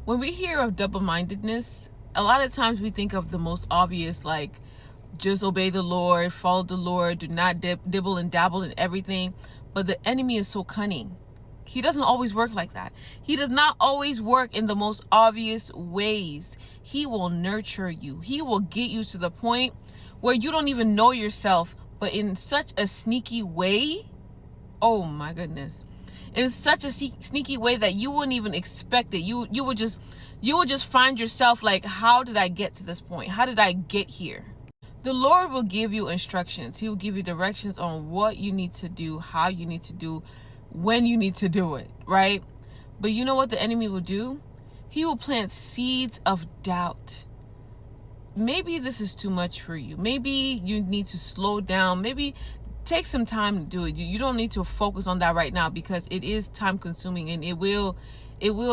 When we hear of double-mindedness, a lot of times we think of the most obvious, like just obey the Lord, follow the Lord, do not dibble and dabble in everything. But the enemy is so cunning. He doesn't always work like that. He does not always work in the most obvious ways. He will nurture you. He will get you to the point where you don't even know yourself, but in such a sneaky way. Oh my goodness. In such a sneaky way that you wouldn't even expect it. You would just find yourself like, how did I get to this point? How did I get here? The Lord will give you instructions. He will give you directions on what you need to do, how you need to do, when you need to do it, right? But you know what the enemy will do? He will plant seeds of doubt. Maybe this is too much for you. Maybe you need to slow down. Maybe take some time to do it. You don't need to focus on that right now, because it is time consuming, and it will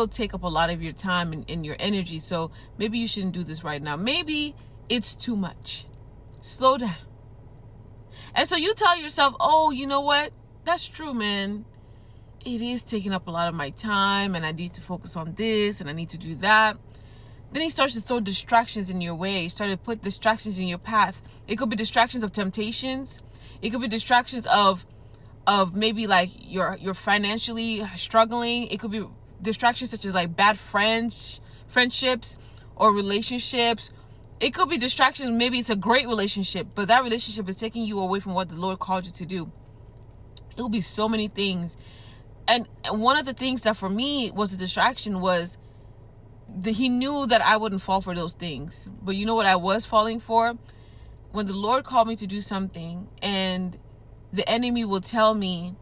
take up a lot of your time and your energy. So maybe you shouldn't do this right now. Maybe it's too much. Slow down. And so you tell yourself, oh, you know what? That's true, man. It is taking up a lot of my time, and I need to focus on this, and I need to do that. Then he starts to throw distractions in your way. He started to put distractions in your path. It could be distractions of temptations. It could be distractions of maybe like you're financially struggling. It could be distractions such as like bad friendships or relationships. It could be distractions. Maybe it's a great relationship, but that relationship is taking you away from what the Lord called you to do. It will be so many things. And one of the things that for me was a distraction was that he knew that I wouldn't fall for those things. But you know what I was falling for? When the Lord called me to do something and the enemy will tell me,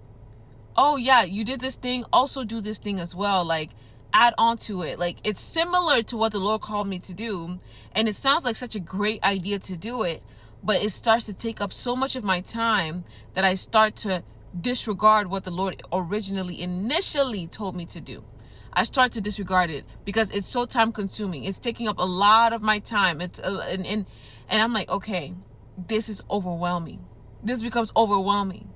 oh yeah, you did this thing, also do this thing as well. Like, add on to it. Like, it's similar to what the Lord called me to do. And it sounds like such a great idea to do it. But it starts to take up so much of my time that I start to disregard what the Lord initially told me to do. I start to disregard it because it's so time consuming. It's taking up a lot of my time. And I'm like, okay, this is overwhelming. This becomes overwhelming.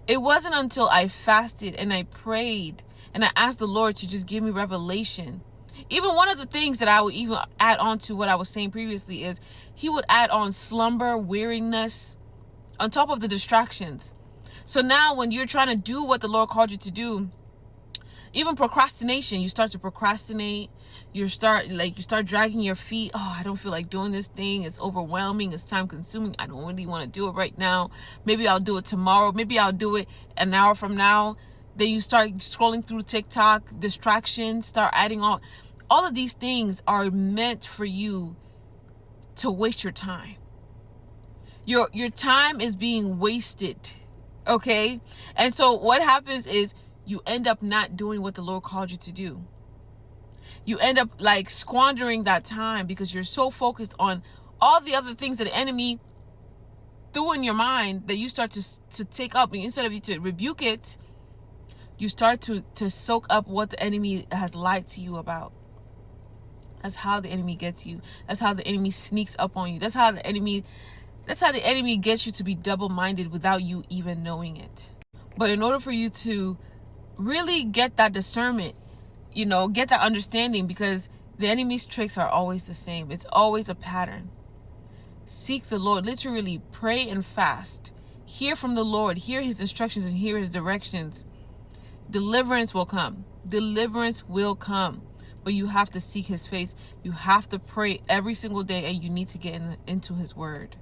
It wasn't until I fasted and I prayed and I asked the Lord to just give me revelation. Even one of the things that I would even add on to what I was saying previously is he would add on slumber, weariness, on top of the distractions. So now when you're trying to do what the Lord called you to do, even procrastination, you start to procrastinate. You start dragging your feet. Oh, I don't feel like doing this thing. It's overwhelming. It's time consuming. I don't really want to do it right now. Maybe I'll do it tomorrow. Maybe I'll do it an hour from now. Then you start scrolling through TikTok, distractions, start adding on. All of these things are meant for you to waste your time. Your time is being wasted. Okay? And so what happens is you end up not doing what the Lord called you to do. You end up like squandering that time because you're so focused on all the other things that the enemy threw in your mind that you start to take up. And instead of you to rebuke it, you start to soak up what the enemy has lied to you about. That's how the enemy gets you. That's how the enemy sneaks up on you. That's how the enemy gets you to be double-minded without you even knowing it. But in order for you to really get that discernment, get that understanding, because the enemy's tricks are always the same. It's always a pattern. Seek the Lord. Literally pray and fast. Hear from the Lord. Hear his instructions and hear his directions. Deliverance will come. Deliverance will come. But you have to seek his face. You have to pray every single day, and you need to get into his word.